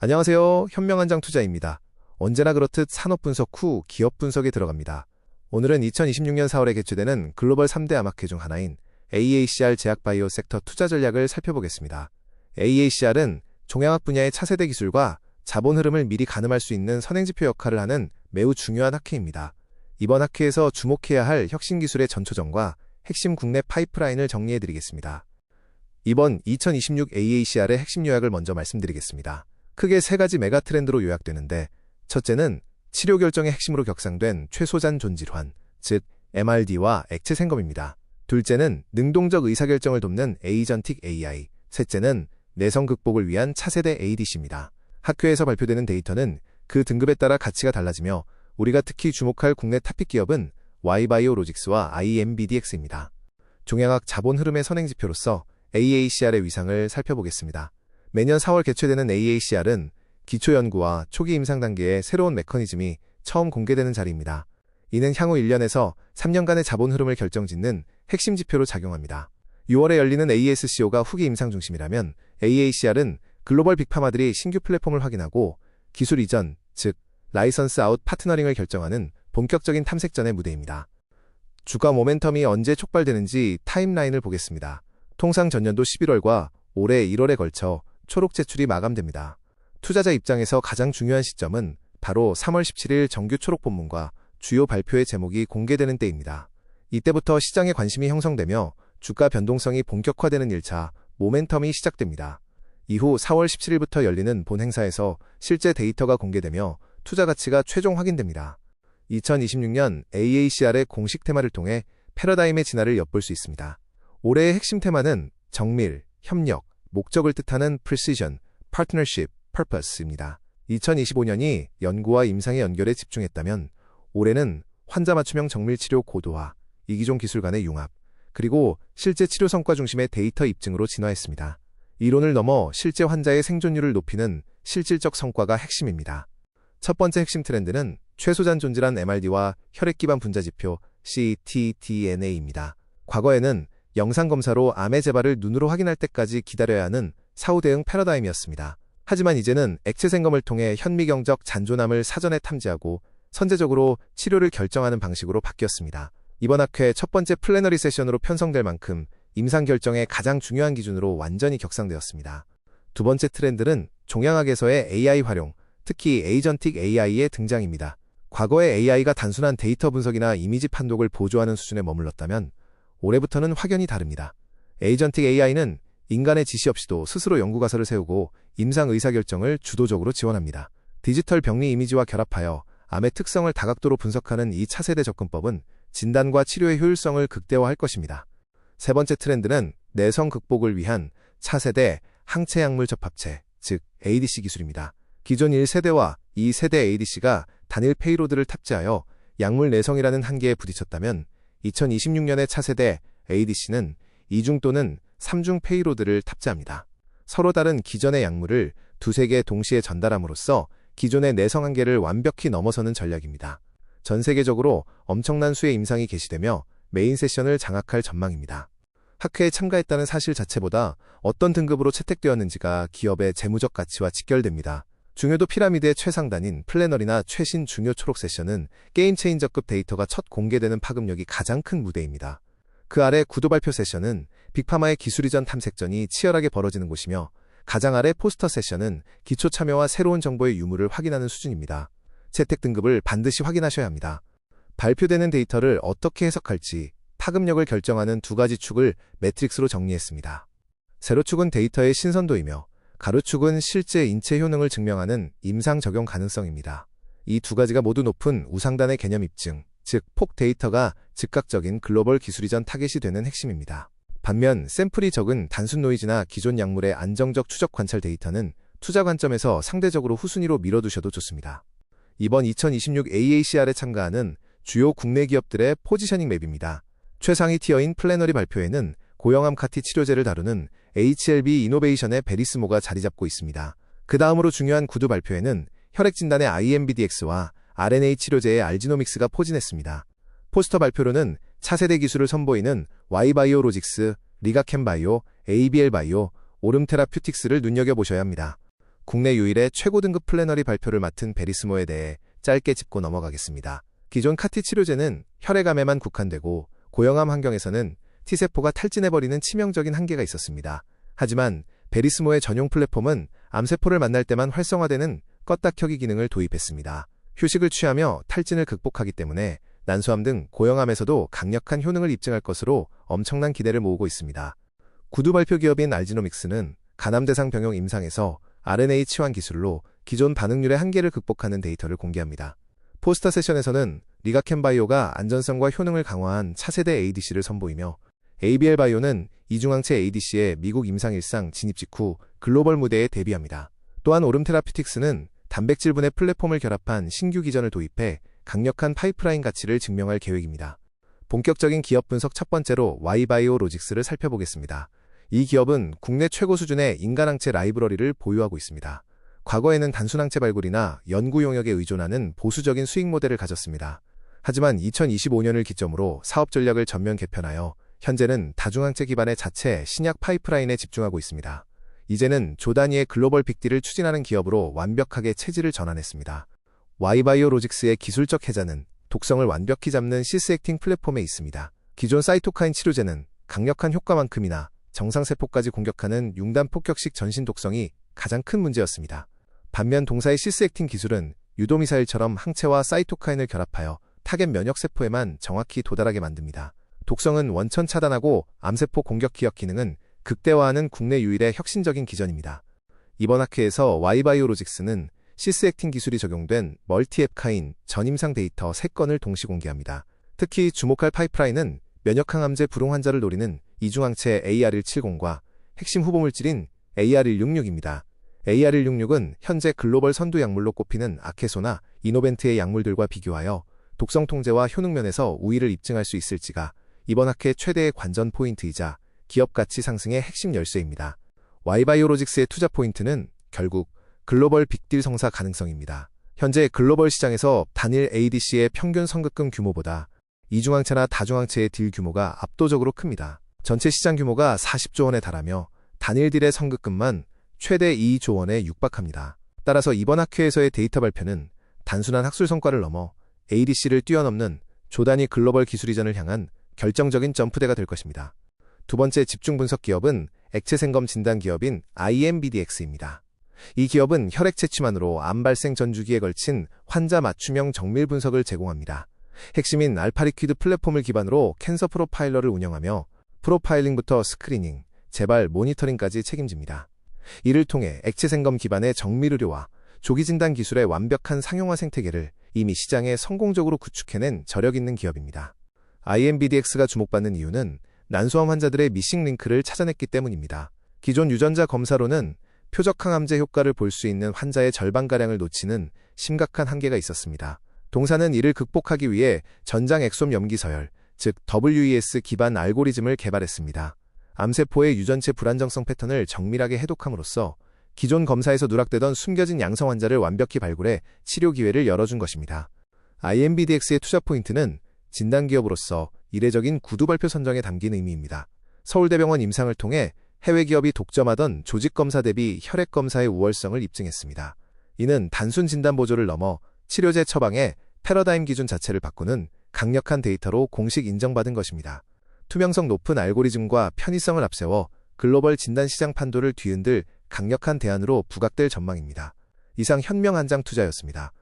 안녕하세요. 현명한장 투자입니다. 언제나 그렇듯 산업 분석 후 기업 분석에 들어갑니다. 오늘은 2026년 4월에 개최되는 글로벌 3대 암학회 중 하나인 AACR 제약바이오 섹터 투자 전략을 살펴보겠습니다. AACR은 종양학 분야의 차세대 기술과 자본 흐름을 미리 가늠할 수 있는 선행지표 역할을 하는 매우 중요한 학회입니다. 이번 학회에서 주목해야 할 혁신 기술의 전초전과 핵심 국내 파이프라인을 정리해드리겠습니다. 이번 2026 AACR의 핵심 요약을 먼저 말씀드리겠습니다. 크게 세 가지 메가 트렌드로 요약되는데, 첫째는 치료 결정의 핵심으로 격상된 최소잔 존질환, 즉 MRD와 액체 생검입니다. 둘째는 능동적 의사결정을 돕는 에이전틱 AI, 셋째는 내성 극복을 위한 차세대 ADC입니다. 학회에서 발표되는 데이터는 그 등급에 따라 가치가 달라지며 우리가 특히 주목할 국내 탑픽 기업은 Y바이오로직스와 IMBDX입니다. 종양학 자본 흐름의 선행지표로서 AACR의 위상을 살펴보겠습니다. 매년 4월 개최되는 AACR은 기초연구와 초기 임상 단계의 새로운 메커니즘이 처음 공개되는 자리입니다. 이는 향후 1년에서 3년간의 자본 흐름을 결정짓는 핵심 지표로 작용합니다. 6월에 열리는 ASCO가 후기 임상 중심이라면 AACR은 글로벌 빅파마들이 신규 플랫폼을 확인하고 기술 이전, 즉 라이선스 아웃 파트너링을 결정하는 본격적인 탐색전의 무대입니다. 주가 모멘텀이 언제 촉발되는지 타임라인을 보겠습니다. 통상 전년도 11월과 올해 1월에 걸쳐 초록 제출이 마감됩니다. 투자자 입장에서 가장 중요한 시점은 바로 3월 17일 정규 초록 본문과 주요 발표의 제목이 공개되는 때입니다. 이때부터 시장에 관심이 형성되며 주가 변동성이 본격화되는 1차 모멘텀이 시작됩니다. 이후 4월 17일부터 열리는 본 행사에서 실제 데이터가 공개되며 투자 가치가 최종 확인됩니다. 2026년 AACR의 공식 테마를 통해 패러다임의 진화를 엿볼 수 있습니다. 올해의 핵심 테마는 정밀, 협력, 목적을 뜻하는 Precision, Partnership, Purpose입니다. 2025년이 연구와 임상의 연결에 집중했다면 올해는 환자 맞춤형 정밀치료 고도화, 이기종 기술 간의 융합, 그리고 실제 치료 성과 중심의 데이터 입증으로 진화했습니다. 이론을 넘어 실제 환자의 생존율을 높이는 실질적 성과가 핵심입니다. 첫 번째 핵심 트렌드는 최소잔 존질환 MRD와 혈액 기반 분자 지표 ctDNA입니다. 과거에는 영상검사로 암의 재발을 눈으로 확인할 때까지 기다려야 하는 사후 대응 패러다임이었습니다. 하지만 이제는 액체 생검을 통해 현미경적 잔존암을 사전에 탐지하고 선제적으로 치료를 결정하는 방식으로 바뀌었습니다. 이번 학회 첫 번째 플래너리 세션으로 편성될 만큼 임상 결정의 가장 중요한 기준으로 완전히 격상되었습니다. 두 번째 트렌드는 종양학에서의 AI 활용, 특히 에이전틱 AI의 등장입니다. 과거의 AI가 단순한 데이터 분석이나 이미지 판독을 보조하는 수준에 머물렀다면 올해부터는 확연히 다릅니다. 에이전틱 AI는 인간의 지시 없이도 스스로 연구가설을 세우고 임상 의사결정을 주도적으로 지원합니다. 디지털 병리 이미지와 결합하여 암의 특성을 다각도로 분석하는 이 차세대 접근법은 진단과 치료의 효율성을 극대화할 것입니다. 세 번째 트렌드는 내성 극복을 위한 차세대 항체 약물 접합체, 즉 ADC 기술입니다. 기존 1세대와 2세대 ADC가 단일 페이로드를 탑재하여 약물 내성이라는 한계에 부딪혔다면 2026년의 차세대 ADC는 2중 또는 3중 페이로드를 탑재합니다. 서로 다른 기존의 약물을 두세 개 동시에 전달함으로써 기존의 내성 한계를 완벽히 넘어서는 전략입니다. 전 세계적으로 엄청난 수의 임상이 개시되며 메인 세션을 장악할 전망입니다. 학회에 참가했다는 사실 자체보다 어떤 등급으로 채택되었는지가 기업의 재무적 가치와 직결됩니다. 중요도 피라미드의 최상단인 플래너리나 최신 중요 초록 세션은 게임 체인저급 데이터가 첫 공개되는 파급력이 가장 큰 무대입니다. 그 아래 구도 발표 세션은 빅파마의 기술 이전 탐색전이 치열하게 벌어지는 곳이며 가장 아래 포스터 세션은 기초 참여와 새로운 정보의 유무를 확인하는 수준입니다. 채택 등급을 반드시 확인하셔야 합니다. 발표되는 데이터를 어떻게 해석할지 파급력을 결정하는 두 가지 축을 매트릭스로 정리했습니다. 세로축은 데이터의 신선도이며 가로축은 실제 인체 효능을 증명하는 임상 적용 가능성입니다. 이 두 가지가 모두 높은 우상단의 개념 입증, 즉 폭 데이터가 즉각적인 글로벌 기술 이전 타겟이 되는 핵심입니다. 반면 샘플이 적은 단순 노이즈나 기존 약물의 안정적 추적 관찰 데이터는 투자 관점에서 상대적으로 후순위로 밀어두셔도 좋습니다. 이번 2026 AACR에 참가하는 주요 국내 기업들의 포지셔닝 맵입니다. 최상위 티어인 플래너리 발표에는 고형암 CAR-T 치료제를 다루는 HLB 이노베이션의 베리스모가 자리잡고 있습니다. 그 다음으로 중요한 구두 발표에는 혈액진단의 IMBDX와 RNA 치료제의 알지노믹스가 포진했습니다. 포스터 발표로는 차세대 기술을 선보이는 Y바이오로직스, 리가캠바이오, ABL바이오, 오름테라퓨틱스를 눈여겨보셔야 합니다. 국내 유일의 최고 등급 플래너리 발표를 맡은 베리스모에 대해 짧게 짚고 넘어가겠습니다. 기존 카티 치료제는 혈액암에만 국한되고 고형암 환경에서는 T세포가 탈진해버리는 치명적인 한계가 있었습니다. 하지만 베리스모의 전용 플랫폼은 암세포를 만날 때만 활성화되는 껐다 켜기 기능을 도입했습니다. 휴식을 취하며 탈진을 극복하기 때문에 난소암 등 고형암에서도 강력한 효능을 입증할 것으로 엄청난 기대를 모으고 있습니다. 구두 발표 기업인 알지노믹스는 간암 대상 병용 임상에서 RNA 치환 기술로 기존 반응률의 한계를 극복하는 데이터를 공개합니다. 포스터 세션에서는 리가켄바이오가 안전성과 효능을 강화한 차세대 ADC를 선보이며 ABL 바이오는 이중항체 ADC의 미국 임상 일상 진입 직후 글로벌 무대에 데뷔합니다. 또한 오름 테라피틱스는 단백질 분해 플랫폼을 결합한 신규 기전을 도입해 강력한 파이프라인 가치를 증명할 계획입니다. 본격적인 기업 분석 첫 번째로 Y바이오로직스를 살펴보겠습니다. 이 기업은 국내 최고 수준의 인간항체 라이브러리를 보유하고 있습니다. 과거에는 단순항체 발굴이나 연구 용역에 의존하는 보수적인 수익 모델을 가졌습니다. 하지만 2025년을 기점으로 사업 전략을 전면 개편하여 현재는 다중항체 기반의 자체 신약 파이프라인에 집중하고 있습니다. 이제는 조 단위의 글로벌 빅딜을 추진하는 기업으로 완벽하게 체질을 전환했습니다. Y바이오로직스의 기술적 해자는 독성을 완벽히 잡는 시스액팅 플랫폼에 있습니다. 기존 사이토카인 치료제는 강력한 효과만큼이나 정상세포까지 공격하는 융단 폭격식 전신 독성이 가장 큰 문제였습니다. 반면 동사의 시스액팅 기술은 유도미사일처럼 항체와 사이토카인을 결합하여 타겟 면역세포에만 정확히 도달하게 만듭니다. 독성은 원천 차단하고 암세포 공격 기억 기능은 극대화하는 국내 유일의 혁신적인 기전입니다. 이번 학회에서 Y바이오로직스는 시스액팅 기술이 적용된 멀티앱카인 전임상 데이터 3건을 동시 공개합니다. 특히 주목할 파이프라인은 면역항암제 불용 환자를 노리는 이중항체 AR170과 핵심 후보물질인 AR166입니다. AR166은 현재 글로벌 선두 약물로 꼽히는 아케소나 이노벤트의 약물들과 비교하여 독성 통제와 효능 면에서 우위를 입증할 수 있을지가 이번 학회 최대의 관전 포인트이자 기업 가치 상승의 핵심 열쇠입니다. Y바이오로직스의 투자 포인트는 결국 글로벌 빅딜 성사 가능성입니다. 현재 글로벌 시장에서 단일 ADC의 평균 선급금 규모보다 이중항체나 다중항체의 딜 규모가 압도적으로 큽니다. 전체 시장 규모가 40조 원에 달하며 단일 딜의 선급금만 최대 2조 원에 육박합니다. 따라서 이번 학회에서의 데이터 발표는 단순한 학술 성과를 넘어 ADC를 뛰어넘는 조 단위 글로벌 기술 이전을 향한 결정적인 점프대가 될 것입니다. 두 번째 집중 분석 기업은 액체 생검 진단 기업인 IMBDX입니다. 이 기업은 혈액 채취만으로 암 발생 전 주기에 걸친 환자 맞춤형 정밀 분석을 제공합니다. 핵심인 알파리퀴드 플랫폼을 기반으로 캔서 프로파일러를 운영하며 프로파일링부터 스크리닝, 재발, 모니터링까지 책임집니다. 이를 통해 액체 생검 기반의 정밀 의료와 조기 진단 기술의 완벽한 상용화 생태계를 이미 시장에 성공적으로 구축해낸 저력 있는 기업입니다. IMBDX가 주목받는 이유는 난소암 환자들의 미싱 링크를 찾아냈기 때문입니다. 기존 유전자 검사로는 표적 항암제 효과를 볼 수 있는 환자의 절반가량을 놓치는 심각한 한계가 있었습니다. 동사는 이를 극복하기 위해 전장 엑솜 염기 서열, 즉 WES 기반 알고리즘을 개발했습니다. 암세포의 유전체 불안정성 패턴을 정밀하게 해독함으로써 기존 검사에서 누락되던 숨겨진 양성 환자를 완벽히 발굴해 치료 기회를 열어준 것입니다. IMBDX의 투자 포인트는 진단기업으로서 이례적인 구두 발표 선정에 담긴 의미입니다. 서울대병원 임상을 통해 해외 기업이 독점하던 조직검사 대비 혈액검사의 우월성을 입증했습니다. 이는 단순 진단 보조를 넘어 치료제 처방의 패러다임 기준 자체를 바꾸는 강력한 데이터로 공식 인정받은 것입니다. 투명성 높은 알고리즘과 편의성을 앞세워 글로벌 진단 시장 판도를 뒤흔들 강력한 대안으로 부각될 전망입니다. 이상 현명 한장 투자였습니다.